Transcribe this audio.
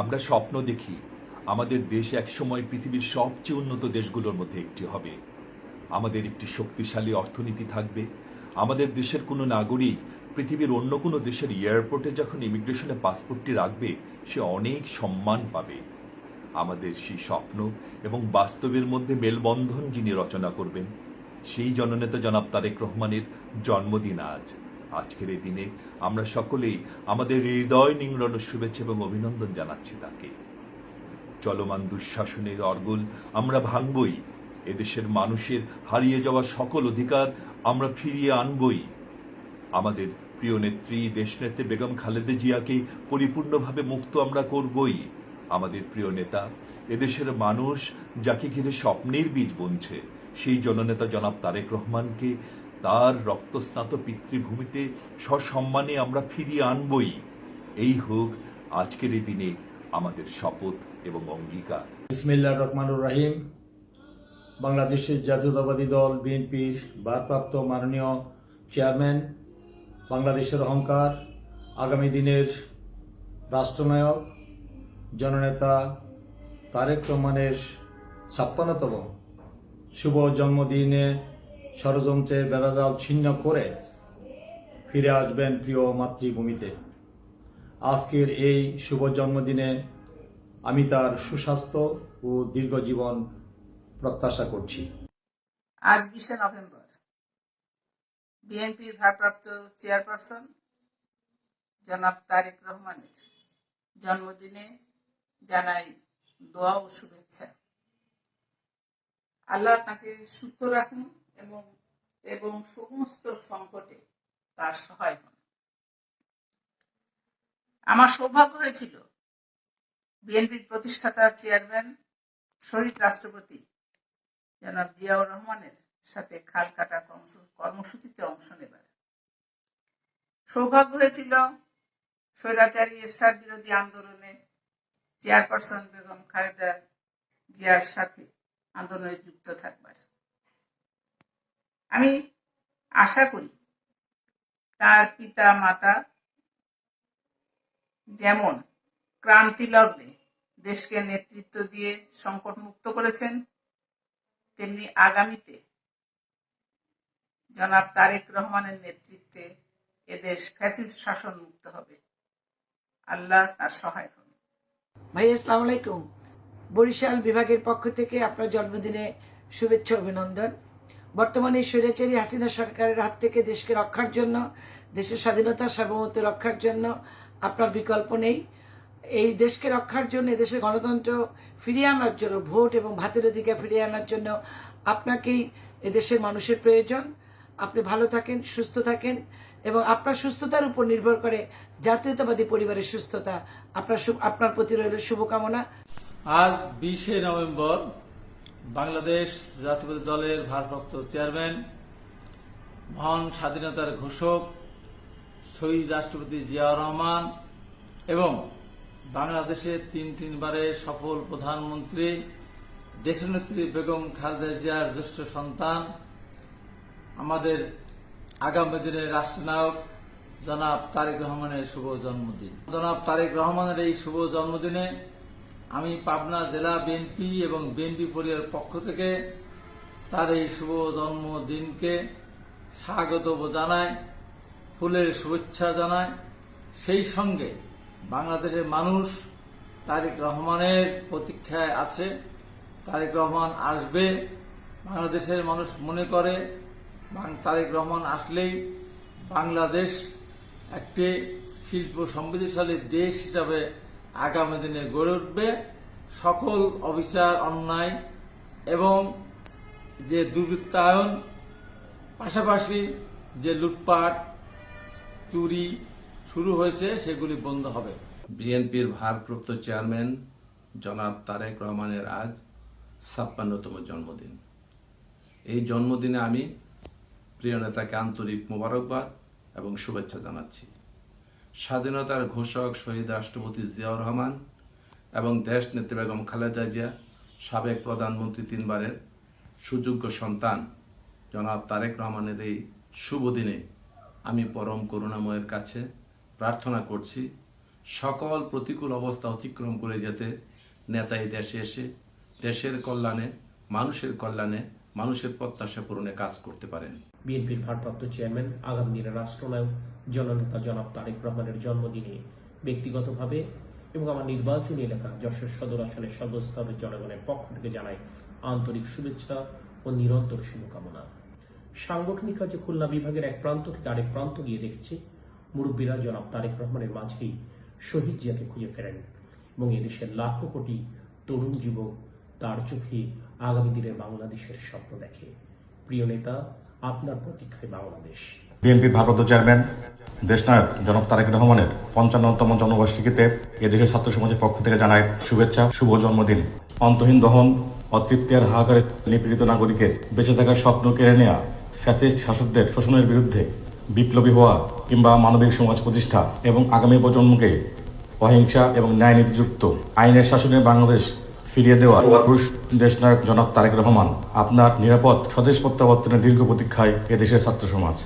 আমরা স্বপ্ন দেখি আমাদের দেশ একসময় পৃথিবীর সবচেয়ে উন্নত দেশগুলোর মধ্যে একটি হবে। আমাদের একটি শক্তিশালী অর্থনীতি থাকবে। আমাদের দেশের কোনো নাগরিক পৃথিবীর অন্য কোনো দেশের এয়ারপোর্টে যখন ইমিগ্রেশনে পাসপোর্টটি রাখবে, সে অনেক সম্মান পাবে। আমাদের সেই স্বপ্ন এবং বাস্তবের মধ্যে মেলবন্ধন যিনি রচনা করবেন, সেই জননেতা জনাব তারেক রহমানের জন্মদিন আজ। আজকের এই দিনে আমরা সকলেই আমাদের হৃদয় নিংড়ানো শুভেচ্ছা এবং অভিনন্দন জানাচ্ছি তাকে। চলমান দুঃশাসনের অর্গল আমরা ভাঙবই। এদেশের মানুষের হারিয়ে যাওয়া সকল অধিকার আমরা ফিরিয়ে আনবই। আমাদের প্রিয় নেত্রী দেশনেত্রী বেগম খালেদা জিয়াকে পরিপূর্ণভাবে মুক্ত আমরা করবই। আমাদের প্রিয় নেতা, এদেশের মানুষ যাকে ঘিরে স্বপ্নের বীজ বুনছে, সেই জননেতা জনাব তারেক রহমানকে তার রক্তস্নাত পিতৃভূমিতে সসম্মানে আমরা ফিরিয়ে আনবই। এই হোক আজকের এই দিনে আমাদের শপথ এবং অঙ্গীকার। বিসমিল্লাহির রহমানির রহিম। বাংলাদেশের জাতীয়তাবাদী দল বিএনপির ভারপ্রাপ্ত মাননীয় চেয়ারম্যান, বাংলাদেশের অহংকার, আগামী দিনের রাষ্ট্রনায়ক জননেতা তারেক রহমানের ৫৬তম শুভ জন্মদিনে ষড়যন্ত্রের বেড়াজাল ছিন্ন করে ফিরে আসবেন প্রিয় মাতৃভূমিতে। আজকের এই শুভ জন্মদিনে আমি তার সুস্বাস্থ্য ও দীর্ঘ জীবন প্রত্যাশা করছি। আজ ২০শে নভেম্বর বিএনপির ভারপ্রাপ্ত চেয়ারপারসন জনাব তারেক রহমানের জন্মদিনে জানাই দোয়া ও শুভেচ্ছা। আল্লাহ তাকে সুস্থ রাখুন এবং সমস্ত সংকটে তার সহায় হন। আমার সৌভাগ্য হয়েছিল বিএনপির প্রতিষ্ঠাতা চেয়ারম্যান শহীদ রাষ্ট্রপতি জনাব জিয়াউর রহমানের সাথে খাল কাটা কর্মসূচিতে অংশ নেবার। সৌভাগ্য হয়েছিল স্বৈরাচারী এরশাদ বিরোধী আন্দোলনে চেয়ারপারসন বেগম খালেদা জিয়ার সাথে আন্দোলনে যুক্ত থাকবার। আমি আশা করি তার পিতা মাতা যেমন ক্রান্তি লগ্নে দেশকে নেতৃত্ব দিয়ে সংকট মুক্ত করেছেন, তেমনি আগামীতে জনাব তারেক রহমানের নেতৃত্বে এদেশ ফ্যাসিস্ট শাসন মুক্ত হবে। আল্লাহ তার সহায় হন। ভাই আসসালামু আলাইকুম। বরিশাল বিভাগের পক্ষ থেকে আপনার জন্মদিনে শুভেচ্ছা অভিনন্দন। বর্তমানে স্বৈরাচারী হাসিনা সরকারের হাত থেকে দেশকে রক্ষার জন্য, দেশের স্বাধীনতা সার্বভৌমত্ব রক্ষার জন্য আপনার বিকল্প নেই। এই দেশকে রক্ষার জন্য, দেশের গণতন্ত্র ফিরিয়ে আনার জন্য, ভোট এবং ভাতের অধিকার ফিরিয়ে আনার জন্য আপনাকেই এদেশের মানুষের প্রয়োজন। আপনি ভালো থাকেন, সুস্থ থাকেন এবং আপনার সুস্থতার উপর নির্ভর করে জাতীয়তাবাদী পরিবারের সুস্থতা। আপনার প্রতি রইল শুভকামনা। আজ ২০শে নভেম্বর বাংলাদেশ জাতীয়তাবাদী দলের ভারপ্রাপ্ত চেয়ারম্যান, মহান স্বাধীনতার ঘোষক শহীদ রাষ্ট্রপতি জিয়াউর রহমান এবং বাংলাদেশের তিনবারের সফল প্রধানমন্ত্রী দেশনেত্রী বেগম খালেদা জিয়ার জ্যেষ্ঠ সন্তান, আমাদের আগামী দিনের রাষ্ট্রনায়ক জনাব তারেক রহমানের শুভ জন্মদিন। জনাব তারেক রহমানের এই শুভ জন্মদিনে আমি পাবনা জেলা বিএনপি এবং বিএনপি পরিবারের পক্ষ থেকে তার এই শুভ জন্মদিনকে স্বাগত জানাই, ফুলের শুভেচ্ছা জানাই। সেই সঙ্গে বাংলাদেশের মানুষ তারেক রহমানের প্রতীক্ষায় আছে। তারেক রহমান আসবে। বাংলাদেশের মানুষ মনে করে তারেক রহমান আসলেই বাংলাদেশ একটি শিল্প সমৃদ্ধশালী দেশ হিসাবে আগামী দিনে গড়ে উঠবে। সকল অবিচার, অন্যায় এবং যে দুর্বৃত্তায়ন, পাশাপাশি যে লুটপাট, চুরি শুরু হয়েছে, সেগুলি বন্ধ হবে। বিএনপির ভারপ্রাপ্ত চেয়ারম্যান জনাব তারেক রহমানের আজ ৫৬তম জন্মদিন। এই জন্মদিনে আমি প্রিয় নেতাকে আন্তরিক মোবারকবাদ এবং শুভেচ্ছা জানাচ্ছি। স্বাধীনতার ঘোষক শহীদ রাষ্ট্রপতি জিয়াউর রহমান এবং দেশ নেত্রী বেগম খালেদা জিয়া, সাবেক প্রধানমন্ত্রী, তিনবারের সুযোগ্য সন্তান জনাব তারেক রহমানের এই শুভ দিনে আমি পরম করুণাময়ের কাছে প্রার্থনা করছি সকল প্রতিকূল অবস্থা অতিক্রম করে যেতে নেতা এই দেশে এসে দেশের কল্যাণে, মানুষের প্রত্যাশা পূরণে কাজ করতে পারেন। বিএনপির ভারপ্রাপ্ত চেয়ারম্যান আগামী দিনের রাষ্ট্রনায়ক জননেতা জনাব তারেক রহমানের জন্মদিনে ব্যক্তিগতভাবে এবং আমার নির্বাচনী এলাকা যশোর সদর আসনের সর্বস্তরের জনগণের পক্ষ থেকে জানাই আন্তরিক শুভেচ্ছা ও নিরন্তর শুভকামনা। সাংগঠনিক কাজে খুলনা বিভাগের এক প্রান্ত থেকে আরেক প্রান্ত গিয়ে দেখেছি মুরব্বীরা জনাব তারেক রহমানের মাঝেই শহীদ জিয়াকে খুঁজে ফেরেন এবং এদেশের লাখো কোটি তরুণ যুবক তার চোখে আগামী দিনের বাংলাদেশের স্বপ্ন দেখে। প্রিয় নেতা, আপনার প্রতীক্ষায় বাংলাদেশ। বিএনপির ভারপ্রাপ্ত চেয়ারম্যান দেশনায়ক জনাব তারেক রহমানের ৫৫তম জন্মবার্ষিকীতে এদেশের ছাত্র সমাজের পক্ষ থেকে জানায় শুভেচ্ছা, শুভ জন্মদিন। অন্তহীন দহন, অতৃপ্তি আর হাহাকারে নিপীড়িত নাগরিকের বেঁচে থাকার স্বপ্ন কেড়ে নেওয়া ফ্যাসিস্ট শাসকদের শোষণের বিরুদ্ধে বিপ্লবী হওয়া কিংবা মানবিক সমাজ প্রতিষ্ঠা এবং আগামী প্রজন্মকে অহিংসা এবং ন্যায় নীতিযুক্ত আইনের শাসনের বাংলাদেশ ফিরিয়ে দেওয়া পুরুষ দেশনায়ক জনাব তারেক রহমান আপনার নিরাপদ স্বদেশ প্রত্যাবর্তনের দীর্ঘ প্রতীক্ষায় এদেশের ছাত্র সমাজ।